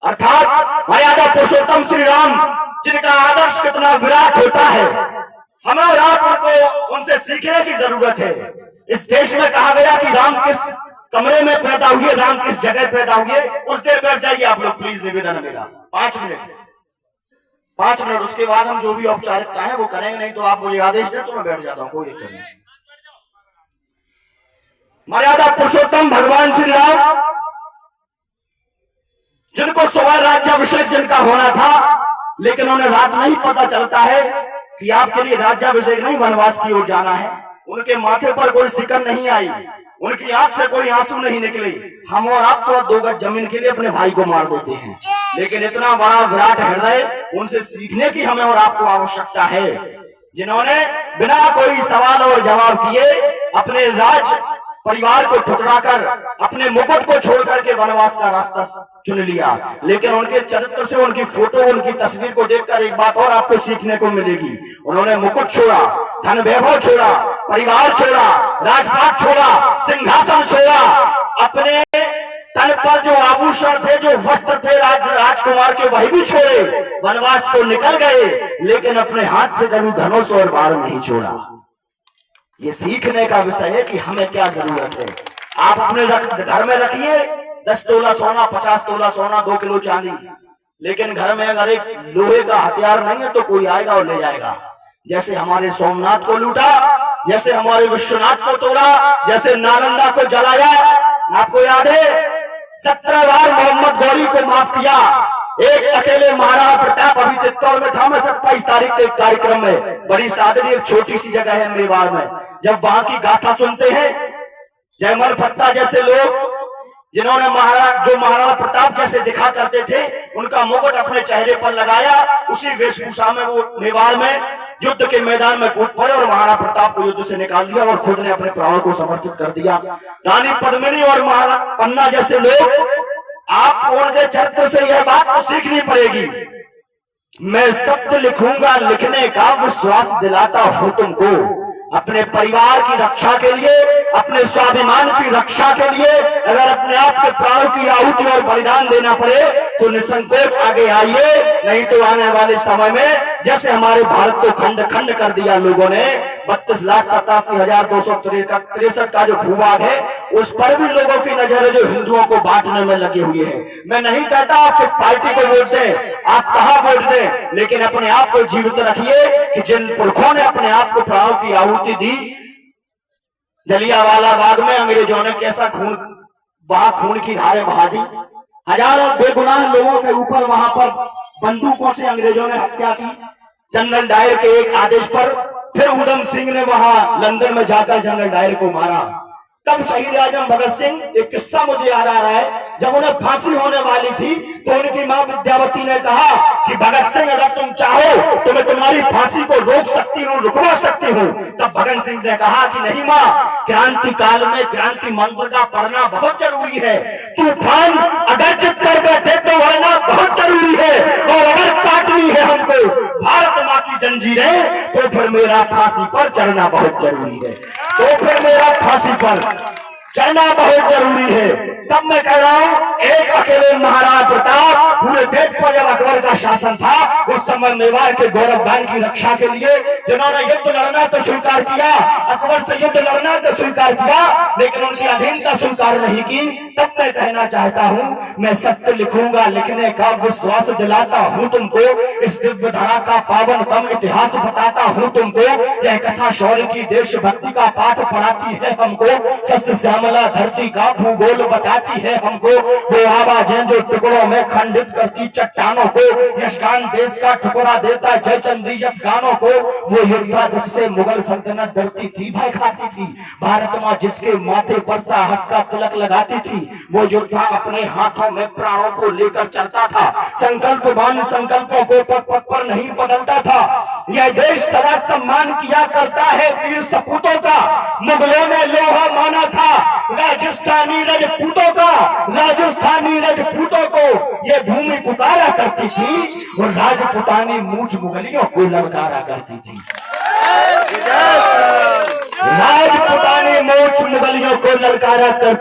अर्थात मर्यादा पुरुषोत्तम श्री राम जिनका आदर्श कितना विराट होता है, हमें और आप उनको उनसे सीखने की जरूरत है। इस देश में कहा गया कि राम किस कमरे में पैदा हुए, राम किस जगह पैदा हुए। कुछ देर बैठ जाइए आप लोग प्लीज, निवेदन है मेरा, 5 मिनट। उसके बाद हम जो भी औपचारिकता है वो करेंगे, नहीं तो आप मुझे आदेश दें तो मैं बैठ जाता हूं, कोई दिक्कत नहीं। मर्यादा पुरुषोत्तम भगवान श्री राम जिनको सुबह राज्याभिषेक जिनका होना था, लेकिन उन्हें रात नहीं पता चलता है कि आपके लिए राज्याभिषेक नहीं वनवास की ओर जाना है। उनके माथे पर कोई सिकन नहीं आई, उनकी आंख से कोई आंसू नहीं निकले। हम और आप तो 2 गज जमीन के लिए अपने भाई को मार देते हैं, लेकिन इतना बड़ा विराट हृदय, उनसे सीखने की हमें और आपको आवश्यकता है, जिन्होंने बिना कोई सवाल और जवाब किए अपने राज परिवार को ठुकराकर अपने मुकुट को छोड़ करके वनवास का रास्ता चुन लिया। लेकिन उनके चरित्र से, उनकी फोटो, उनकी तस्वीर को देखकर एक बात और आपको सीखने को मिलेगी। उन्होंने मुकुट छोड़ा, धन वैभव छोड़ा, परिवार छोड़ा, राजपाट छोड़ा, सिंहासन छोड़ा, अपने तन पर जो आभूषण थे, जो वस्त्र थे राजकुमार के, वही भी छोड़े, वनवास को निकल गए, लेकिन अपने हाथ से कभी धनुष और बाण नहीं छोड़ा। ये सीखने का विषय है कि हमें क्या जरूरत है। आप अपने घर में रखिए 10 तोला सोना, 50 तोला सोना, 2 किलो चांदी, लेकिन घर में अगर एक लोहे का हथियार नहीं है तो कोई आएगा और ले जाएगा। जैसे हमारे सोमनाथ को लूटा, जैसे हमारे विश्वनाथ को तोड़ा, जैसे नालंदा को जलाया। आपको याद है 17 बार मोहम्मद गौरी को माफ किया। एक अकेले महाराणा प्रताप अभी चित्तौड़ में था, मैं 27 तारीख के कार्यक्रम में, बड़ी सादड़ी एक छोटी सी जगह है मेवाड़ में, जब वहां की गाथा सुनते हैं, जयमल फत्ता जैसे लोग जिन्होंने महाराणा प्रताप जैसे दिखा करते थे, उनका मुकुट अपने चेहरे पर लगाया, उसी वेशभूषा में वो मेवाड़ में युद्ध के मैदान में कूद पड़े और महाराणा प्रताप को युद्ध से निकाल दिया और खुद ने अपने प्राणों को समर्पित कर दिया। रानी पद्मिनी और महाराणा पन्ना जैसे लोग, आपको उनके चरित्र से यह बात तो सीखनी पड़ेगी। मैं शब्द लिखूंगा, लिखने का विश्वास दिलाता हूं तुमको। अपने परिवार की रक्षा के लिए, अपने स्वाभिमान की रक्षा के लिए अगर अपने आप के प्राणों की आहुति और बलिदान देना पड़े तो निसंकोच आगे आइए, नहीं तो आने वाले समय में जैसे हमारे भारत को खंड खंड कर दिया लोगों ने, 32,87,263 का जो भूभाग है उस पर भी लोगों की नजर है जो हिंदुओं को बांटने में लगे हुए हैं। मैं नहीं कहता आप किस पार्टी को वोट दें, आप कहां वोट दें, लेकिन अपने आप को जीवित रखिए कि जिन पुरखों ने अपने आप को प्राणों की आहुति दी, जलियांवाला बाग में अंग्रेजों ने कैसा खून की धारें बहा दी, हजारों बेगुनाह लोगों के ऊपर वहां पर बंदूकों से अंग्रेजों ने हत्या की। जनरल डायर के एक आदेश पर फिर उधम सिंह ने वहां लंदन में जाकर जनरल डायर को मारा। तब शहीद आजम भगत सिंह, एक किस्सा मुझे याद आ रहा है, जब उन्हें फांसी होने वाली थी तो उनकी मां विद्यावती ने कहा कि भगत सिंह अगर तुम चाहो तो मैं तुम्हारी फांसी को रोक सकती हूँ, रुकवा सकती हूँ। तब भगत सिंह ने कहा कि नहीं मां, क्रांति काल में क्रांति मंत्र का पढ़ना बहुत जरूरी है। तूफान अगर जित कर बैठे तो वरना बहुत जरूरी है, और अगर काटनी है हमको भारत माँ की जंजीरें तो फिर मेरा फांसी पर चढ़ना बहुत जरूरी है, तो फिर मेरा फांसी पर चढ़ना बहुत जरूरी है। तब मैं कह रहा हूं, एक अकेले महाराणा प्रताप, पूरे देश पर जब अकबर का शासन था उस समय मेवाड़ के गौरवगान की रक्षा के लिए जिन्होंने युद्ध लड़ना तो स्वीकार किया, अकबर से युद्ध लड़ना तो स्वीकार किया, लेकिन उनकी अधीनता स्वीकार नहीं की। तब मैं कहना चाहता हूं, मैं सत्य लिखूंगा, लिखने का विश्वास दिलाता हूं तुमको, इस दिव्य धरा का पावनतम इतिहास बताता हूं तुमको। यह कथा शौर्य की, देशभक्ति का पाठ पढ़ाती है हमको, सस्य श्यामला धरती का भूगोल बताती है हमको। वो आवाजें जो टुकड़ों में खंडित करती चट्टानों को, यशगान देश का टुकड़ा देता जयचंदी यश गानों को। वो योद्धा जिससे मुगल सल्तनत डरती थी, भय खाती थी, भारत माँ जिसके माथे पर साहस का तिलक लगाती थी, वो योद्धा अपने हाथों में प्राणों को लेकर चलता था, संकल्पवान संकल्पों को पग पग पर नहीं बदलता था। यह देश सदा सम्मान किया करता है वीर सपूतों का, मुगलों ने लोहा माना था राजस्थानी रजपूतों का, राजस्थानी रजपूतों को यह भूमि पुकारा करती थी और राजपुतानी मूछ मुगलियों को ललकारा करती थी। राजपुतानी मूछ मुगलियों को ललकारा करती